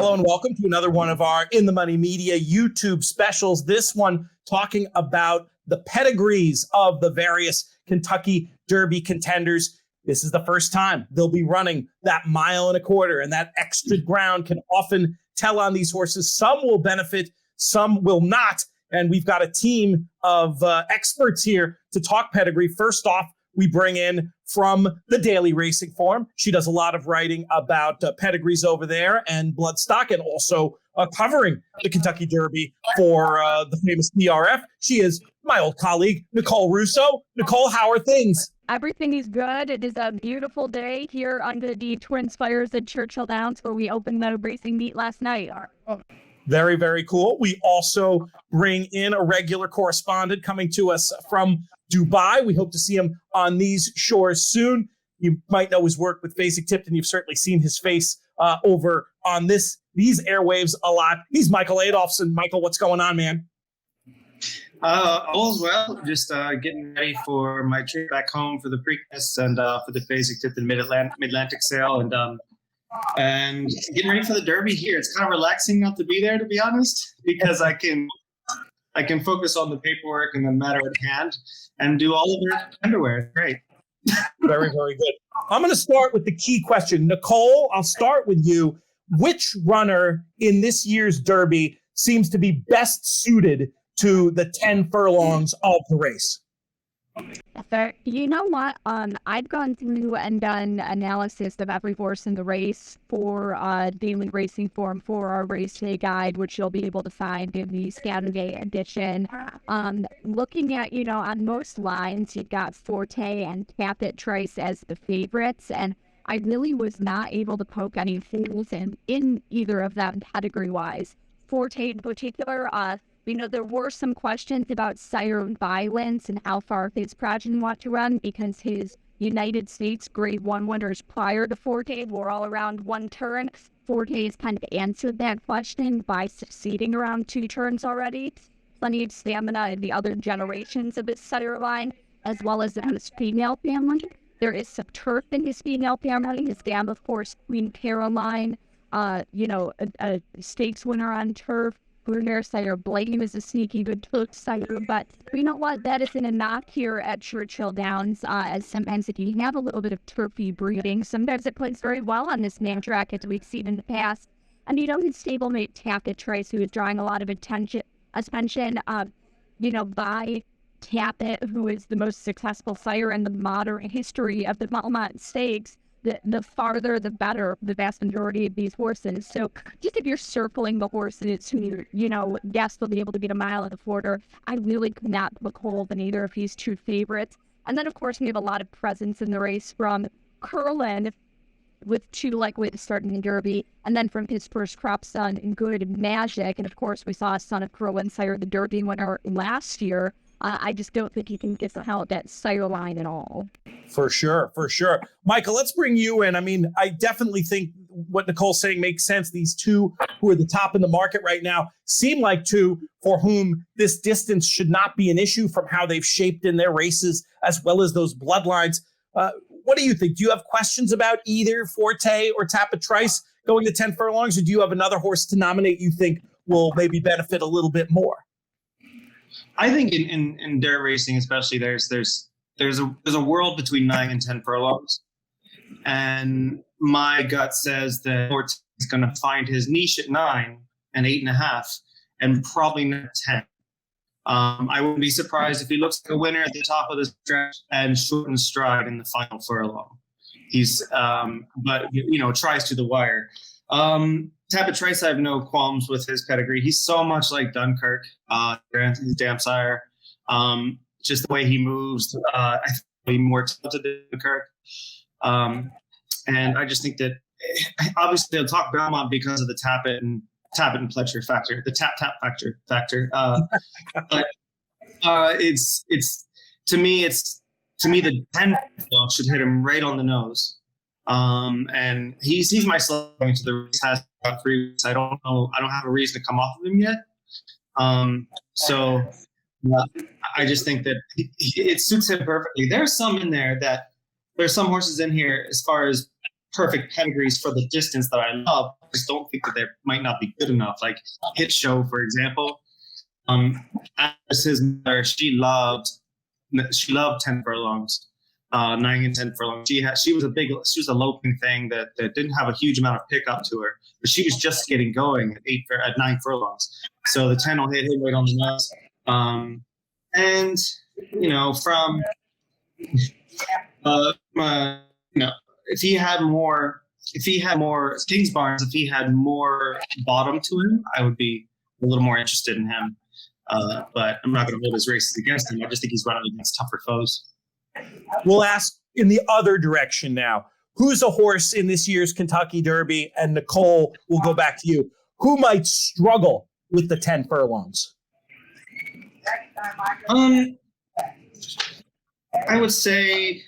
Hello and welcome to another one of our In the Money Media YouTube specials. This one talking about the pedigrees of the various Kentucky Derby contenders. This is the first time they'll be running that 1.25 miles, and that extra ground can often tell on these horses. Some will benefit, some will not. And we've got a team of experts here to talk pedigree. First off, we bring in from the Daily Racing Form. She does a lot of writing about pedigrees over there and bloodstock, and also covering the Kentucky Derby for the famous DRF. She is my old colleague, Nicole Russo. Nicole, how are things? Everything is good. It is a beautiful day here under the Twin Spires at Churchill Downs, where we opened the racing meet last night. Very, very cool. We also bring in a regular correspondent coming to us from Dubai. We hope to see him on these shores soon. You might know his work with Fasig Tipton. You've certainly seen his face over on these airwaves a lot. He's Michael Adolphson. Michael, what's going on, man? All's well. Just getting ready for my trip back home for the Preakness and for the Fasig Tipton Mid-Atlantic sale, and getting ready for the Derby here. It's kind of relaxing not to be there, to be honest, because I can focus on the paperwork and the matter at hand and do all of their underwear. It's great. Very, very good. I'm going to start with the key question. Nicole, I'll start with you. Which runner in this year's Derby seems to be best suited to the 10 furlongs of the race? You know what? I've gone through and done analysis of every horse in the race for Daily Racing Form for our race day guide, which you'll be able to find in the Saturday edition. Looking at, on most lines, you've got Forte and Tapit Trice as the favorites, and I really was not able to poke any holes in either of them pedigree-wise. Forte in particular, there were some questions about sire violence and how far his progeny want to run, because his United States Grade 1 winners prior to Forte were all around one turn. Forte has kind of answered that question by succeeding around 2 turns already. Plenty of stamina in the other generations of his sire line, as well as in his female family. There is some turf in his female family. His dam, of course, Queen Caroline, a stakes winner on turf. Bruner sire Blame is a sneaky good turf sire, but you know what? That isn't enough here at Churchill Downs, as sometimes if you have a little bit of turfy breeding, sometimes it plays very well on this name track, as we've seen in the past. And his stablemate Tapit Trice, who is drawing a lot of attention, by Tapit, who is the most successful sire in the modern history of the Belmont Stakes. The farther, the better, the vast majority of these horses. So just if you're circling the horses who, yes, they'll be able to get 1 mile at the quarter, I really could not look hold in either of his 2 favorites. And then, of course, we have a lot of presence in the race from Curlin, with 2 likely to start in the Derby, and then from his first crop son, Good Magic. And, of course, we saw a son of Curlin sire the Derby winner last year. I just don't think he can get the hell at that sire line at all. For sure. Michael, let's bring you in. I mean, I definitely think what Nicole's saying makes sense. These 2 who are the top in the market right now seem like 2 for whom this distance should not be an issue from how they've shaped in their races, as well as those bloodlines. What do you think? Do you have questions about either Forte or Tapit Trice going to 10 furlongs, or do you have another horse to nominate you think will maybe benefit a little bit more? I think in dare racing, especially, there's a world between 9 and 10 furlongs, and my gut says that Forte is going to find his niche at 9 and 8.5, and probably not 10. I wouldn't be surprised if he looks like a winner at the top of the stretch and shortens stride in the final furlong. He's, tries to the wire. Tapit Trice, I have no qualms with his pedigree. He's so much like Dunkirk, his damn sire. Just the way he moves, I think he'll be more talented than Dunkirk. And I just think that, obviously, they'll talk Belmont because of the Tapit and Pletcher factor, the tap factor. But it's to me the 10 should hit him right on the nose. And he's my slug into the race. Has about 3 weeks. I don't know. I don't have a reason to come off of him yet. So I just think that it suits him perfectly. There's some horses in here as far as perfect pedigrees for the distance that I love. just don't think that they might not be good enough. Like Hit Show, for example. As his mother, she loved 10 furlongs, 9 and 10 furlongs. She was a loping thing that didn't have a huge amount of pickup to her, but she was just getting going at 9 furlongs. So the 10 will hit him right on the nose. And from if he had more Kings Barnes, if he had more bottom to him, I would be a little more interested in him. But I'm not going to hold his races against him. I just think he's running against tougher foes. We'll ask in the other direction now. Who's a horse in this year's Kentucky Derby? And Nicole, we'll go back to you. Who might struggle with the 10 furlongs? I would say,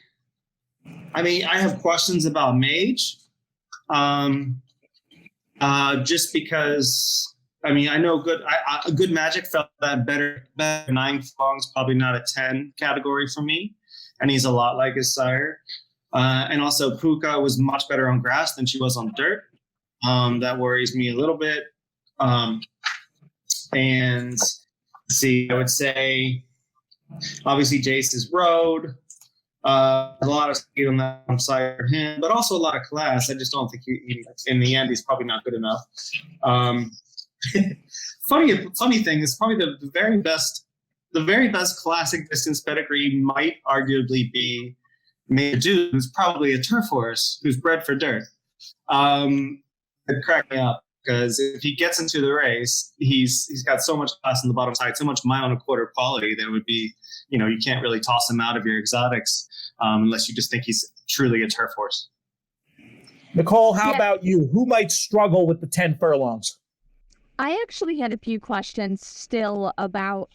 I have questions about Mage. Just because, I know good Magic felt that better 9 furlongs, probably not a 10 category for me. And he's a lot like his sire. And also Puka was much better on grass than she was on dirt. That worries me a little bit. And let's see, I would say, obviously Jace's Road. A lot of speed on that side for him, but also a lot of class. I just don't think he in the end, he's probably not good enough. Funny thing is probably the very best classic distance pedigree might arguably be Major Dude, who's probably a turf horse who's bred for dirt. It cracked me up because if he gets into the race, he's got so much class on the bottom side, so much 1.25 mile quality that would be, you can't really toss him out of your exotics unless you just think he's truly a turf horse. Nicole, how about you? Who might struggle with the 10 furlongs? I actually had a few questions still about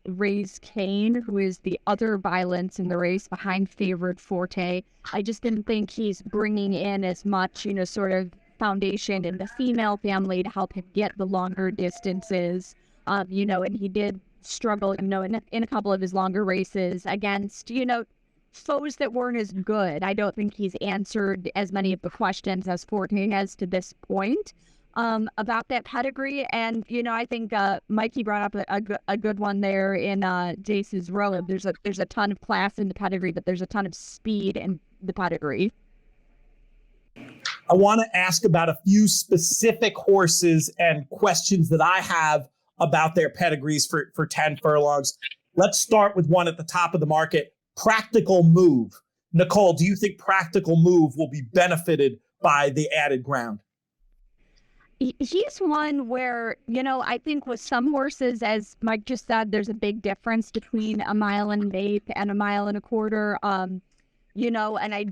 Reys Kane, who is the other violence in the race behind favored Forte. I just didn't think he's bringing in as much, sort of foundation in the female family to help him get the longer distances. And he did struggle, in a couple of his longer races against, foes that weren't as good. I don't think he's answered as many of the questions as Forte has to this point. About that pedigree. And, I think Mikey brought up a good one there in Jace's Row. There's a ton of class in the pedigree, but there's a ton of speed in the pedigree. I want to ask about a few specific horses and questions that I have about their pedigrees for 10 furlongs. Let's start with one at the top of the market, Practical Move. Nicole, do you think Practical Move will be benefited by the added ground? He's one where, I think with some horses, as Mike just said, there's a big difference between 1.5 miles and 1.25 miles. And I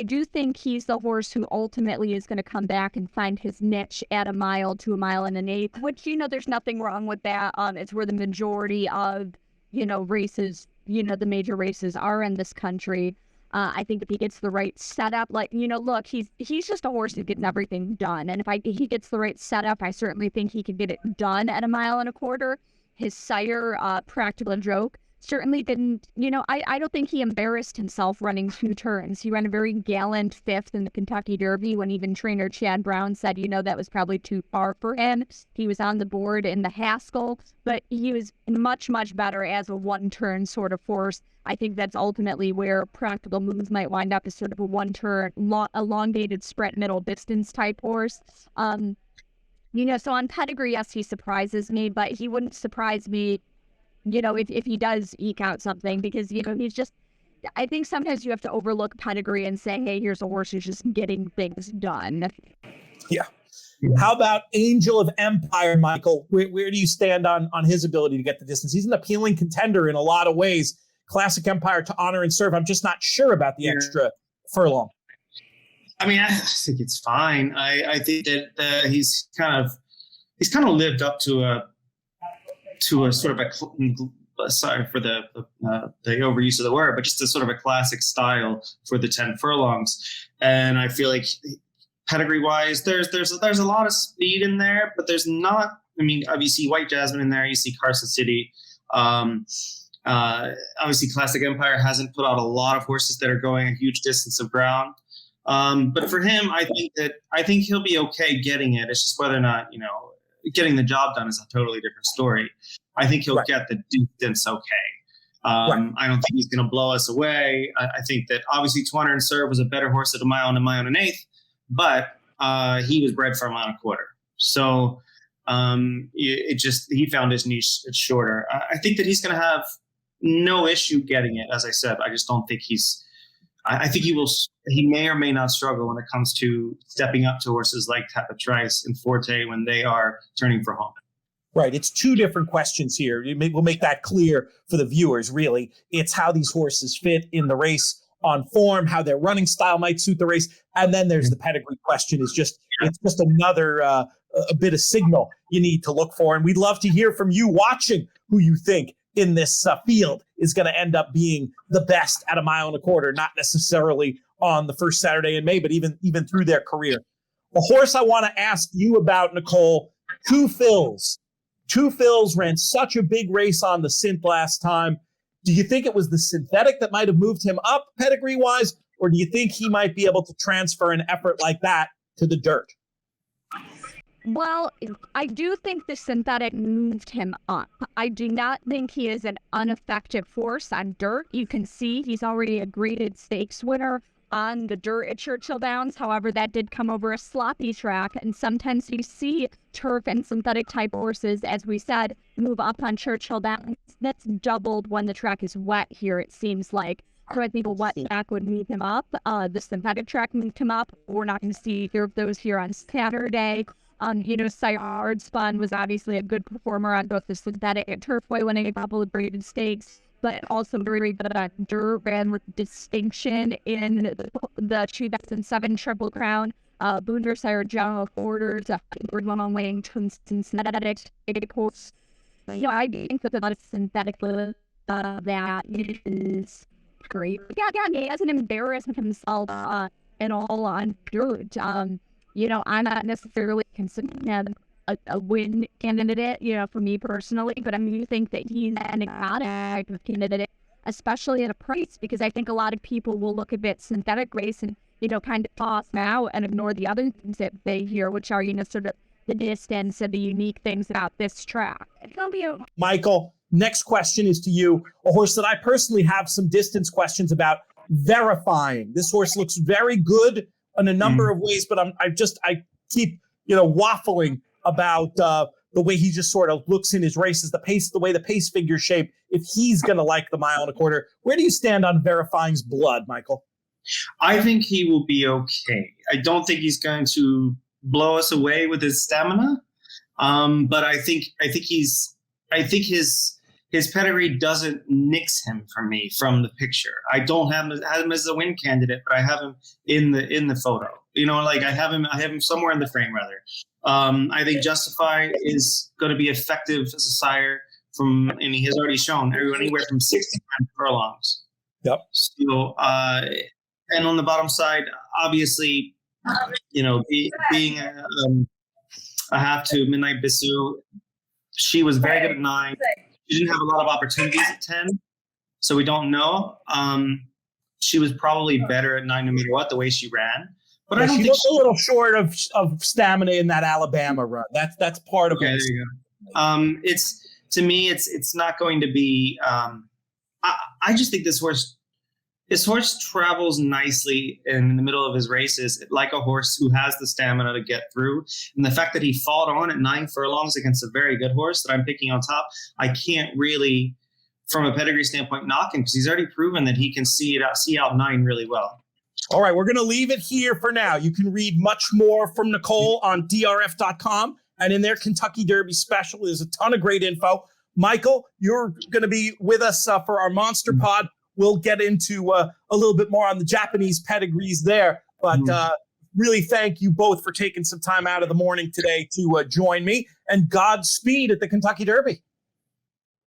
do think he's the horse who ultimately is going to come back and find his niche at 1 mile to 1.125 miles, which, there's nothing wrong with that. It's where the majority of, races, the major races are in this country. I think if he gets the right setup, look, he's just a horse who gets everything done. And if he gets the right setup, I certainly think he could get it done at 1.25 miles. His sire, Practical Joke, certainly didn't, I don't think he embarrassed himself running 2 turns. He ran a very gallant 5th in the Kentucky Derby when even trainer Chad Brown said, that was probably too far for him. He was on the board in the Haskell, but he was much, much better as a 1-turn sort of horse. I think that's ultimately where Practical Moves might wind up as sort of a 1-turn, elongated sprint middle distance type horse. So on pedigree, yes, he surprises me, but he wouldn't surprise me if he does eke out something, because, he's just, I think sometimes you have to overlook pedigree and say, hey, here's a horse who's just getting things done. Yeah. How about Angel of Empire, Michael? Where do you stand on his ability to get the distance? He's an appealing contender in a lot of ways. Classic Empire to honor and serve. I'm just not sure about the extra furlong. I think it's fine. I think that he's kind of lived up to a sort of sorry for the overuse of the word, but just a sort of a classic style for the 10 furlongs. And I feel like pedigree wise, there's a lot of speed in there, but there's not. You see White Jasmine in there, you see Carson City. Obviously, Classic Empire hasn't put out a lot of horses that are going a huge distance of ground. But for him, I think he'll be okay getting it. It's just whether or not, getting the job done is a totally different story. I think he'll get the distance okay. I don't think he's going to blow us away. I think that obviously 200 and Serve was a better horse at a mile and an eighth, but he was bred for a mile and a quarter. So he found his niche shorter. I think that he's going to have no issue getting it. As I said, I just don't think I think he may or may not struggle when it comes to stepping up to horses like Tapit and Forte when they are turning for home. Right. It's two different questions here. We'll make that clear for the viewers, really. It's how these horses fit in the race on form, how their running style might suit the race. And then there's the pedigree question. It's just another a bit of signal you need to look for. And we'd love to hear from you watching who you think in this field is going to end up being the best at a mile and a quarter, not necessarily on the first Saturday in May, but even through their career. A horse I want to ask you about, Nicole, Two Fills ran such a big race on the synth last time. Do you think it was the synthetic that might have moved him up pedigree-wise, or do you think he might be able to transfer an effort like that to the dirt? Well, I do think the synthetic moved him up. I do not think he is an ineffective horse on dirt. You can see he's already a graded stakes winner on the dirt at Churchill Downs. However, that did come over a sloppy track, and sometimes you see turf and synthetic type horses, as we said, move up on Churchill Downs. That's doubled when the track is wet here, it seems like. So I think a wet track would move him up. The synthetic track moved him up. We're not going to see either of those here on Saturday. Sayard Spun was obviously a good performer on both the synthetic and turfway, winning a couple of graded stakes, but also very good at dirt, ran with distinction in the 2007 Triple Crown. Boondershire General Orders, one weighing synthetic horse. I think that the synthetic that is great. He hasn't embarrassed himself at all on dirt. I'm not necessarily considering him a win candidate, for me personally, but I do think that he's an exotic candidate, especially at a price, because I think a lot of people will look at that synthetic race and, kind of toss him out and ignore the other things that they hear, which are, sort of the distance and the unique things about this track. It's going to be Michael, next question is to you. A horse that I personally have some distance questions about, Verifying. This horse looks very good in a number of ways, but I keep, waffling about the way he just sort of looks in his races, the way the pace figure shape, if he's going to like the mile and a quarter. Where do you stand on Verifying's blood, Michael? I think he will be okay. I don't think he's going to blow us away with his stamina. But I think his pedigree doesn't nix him for me from the picture. I don't have him as a win candidate, but I have him in the photo. I have him somewhere in the frame rather. I think Justify is going to be effective as a sire and he has already shown anywhere from 6 to 10 furlongs. Yep. So, and on the bottom side, obviously, being a half to Midnight Bissou, she was very good at 9. She didn't have a lot of opportunities at 10, so we don't know. She was probably better at 9 no matter what, the way she ran. But I don't think a little short of stamina in that Alabama run. That's part of it. There you go. To me, it's not going to be. I just think this horse travels nicely in the middle of his races, like a horse who has the stamina to get through. And the fact that he fought on at 9 furlongs against a very good horse that I'm picking on top, I can't really, from a pedigree standpoint, knock him because he's already proven that he can see out 9 really well. All right, we're going to leave it here for now. You can read much more from Nicole on drf.com, and in their Kentucky Derby special, there's a ton of great info. Michael, you're going to be with us for our Monster Pod. We'll get into a little bit more on the Japanese pedigrees there, but really thank you both for taking some time out of the morning today to join me, and Godspeed at the Kentucky Derby.